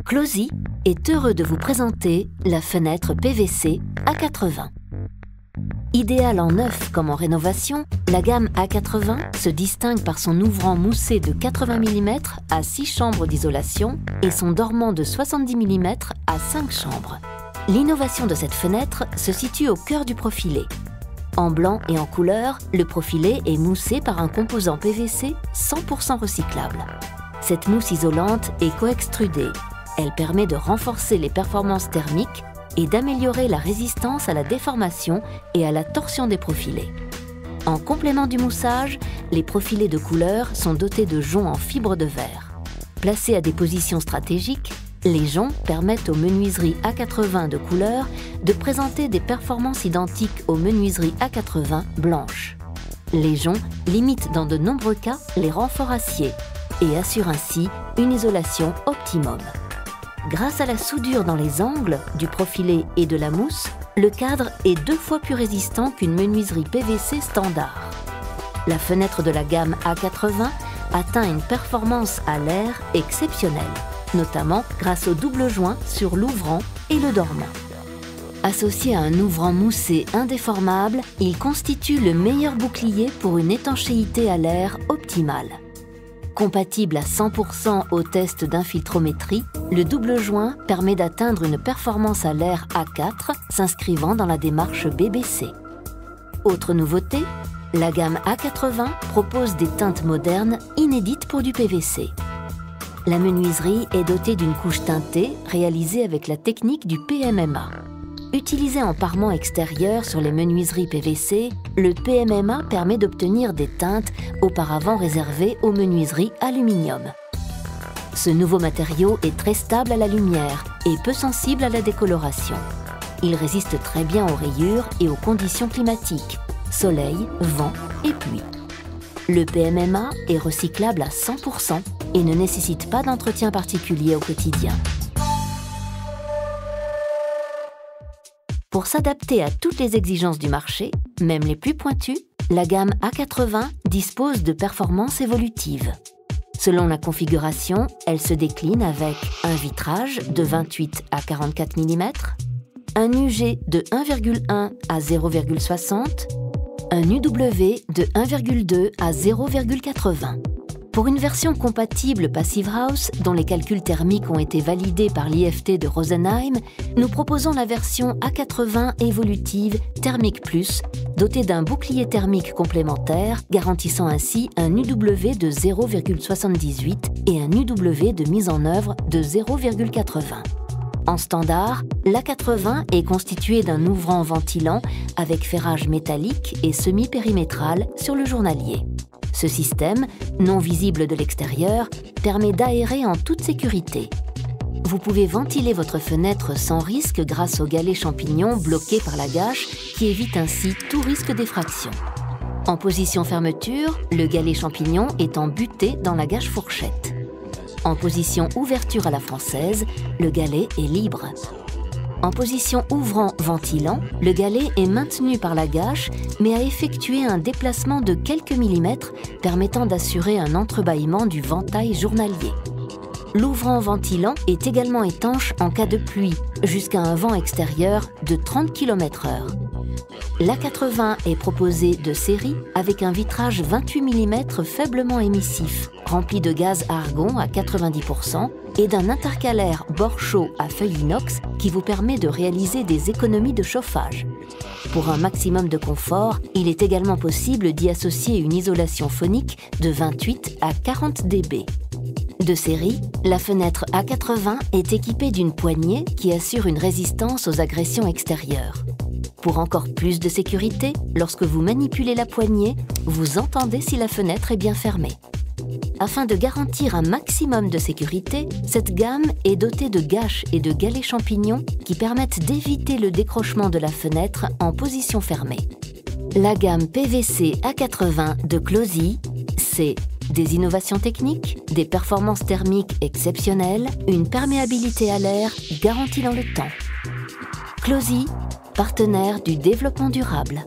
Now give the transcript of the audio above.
Closy est heureux de vous présenter la fenêtre PVC A80. Idéale en neuf comme en rénovation, la gamme A80 se distingue par son ouvrant moussé de 80 mm à 6 chambres d'isolation et son dormant de 70 mm à 5 chambres. L'innovation de cette fenêtre se situe au cœur du profilé. En blanc et en couleur, le profilé est moussé par un composant PVC 100% recyclable. Cette mousse isolante est coextrudée. Elle permet de renforcer les performances thermiques et d'améliorer la résistance à la déformation et à la torsion des profilés. En complément du moussage, les profilés de couleur sont dotés de joncs en fibre de verre. Placés à des positions stratégiques, les joncs permettent aux menuiseries A80 de couleur de présenter des performances identiques aux menuiseries A80 blanches. Les joncs limitent dans de nombreux cas les renforts acier et assurent ainsi une isolation optimum. Grâce à la soudure dans les angles du profilé et de la mousse, le cadre est 2 fois plus résistant qu'une menuiserie PVC standard. La fenêtre de la gamme A80 atteint une performance à l'air exceptionnelle, notamment grâce au double joint sur l'ouvrant et le dormant. Associé à un ouvrant moussé indéformable, il constitue le meilleur bouclier pour une étanchéité à l'air optimale. Compatible à 100% au test d'infiltrométrie, le double joint permet d'atteindre une performance à l'air A4 s'inscrivant dans la démarche BBC. Autre nouveauté, la gamme A80 propose des teintes modernes inédites pour du PVC. La menuiserie est dotée d'une couche teintée réalisée avec la technique du PMMA. Utilisé en parement extérieur sur les menuiseries PVC, le PMMA permet d'obtenir des teintes auparavant réservées aux menuiseries aluminium. Ce nouveau matériau est très stable à la lumière et peu sensible à la décoloration. Il résiste très bien aux rayures et aux conditions climatiques, soleil, vent et pluie. Le PMMA est recyclable à 100% et ne nécessite pas d'entretien particulier au quotidien. Pour s'adapter à toutes les exigences du marché, même les plus pointues, la gamme A80 dispose de performances évolutives. Selon la configuration, elle se décline avec un vitrage de 28 à 44 mm, un UG de 1,1 à 0,60, un UW de 1,2 à 0,80. Pour une version compatible Passive House, dont les calculs thermiques ont été validés par l'IFT de Rosenheim, nous proposons la version A80 évolutive Thermic Plus, dotée d'un bouclier thermique complémentaire, garantissant ainsi un UW de 0,78 et un UW de mise en œuvre de 0,80. En standard, l'A80 est constitué d'un ouvrant ventilant avec ferrage métallique et semi-périmétral sur le journalier. Ce système, non visible de l'extérieur, permet d'aérer en toute sécurité. Vous pouvez ventiler votre fenêtre sans risque grâce au galet champignon bloqué par la gâche qui évite ainsi tout risque d'effraction. En position fermeture, le galet champignon est embuté dans la gâche fourchette. En position ouverture à la française, le galet est libre. En position ouvrant-ventilant, le galet est maintenu par la gâche mais a effectué un déplacement de quelques millimètres permettant d'assurer un entrebâillement du ventail journalier. L'ouvrant-ventilant est également étanche en cas de pluie, jusqu'à un vent extérieur de 30 km/h. L'A80 est proposé de série avec un vitrage 28 mm faiblement émissif, rempli de gaz argon à 90% et d'un intercalaire bord chaud à feuille inox qui vous permet de réaliser des économies de chauffage. Pour un maximum de confort, il est également possible d'y associer une isolation phonique de 28 à 40 dB. De série, la fenêtre A80 est équipée d'une poignée qui assure une résistance aux agressions extérieures. Pour encore plus de sécurité, lorsque vous manipulez la poignée, vous entendez si la fenêtre est bien fermée. Afin de garantir un maximum de sécurité, cette gamme est dotée de gâches et de galets champignons qui permettent d'éviter le décrochement de la fenêtre en position fermée. La gamme PVC A80 de Closy, c'est des innovations techniques, des performances thermiques exceptionnelles, une perméabilité à l'air garantie dans le temps. Closy, partenaire du développement durable.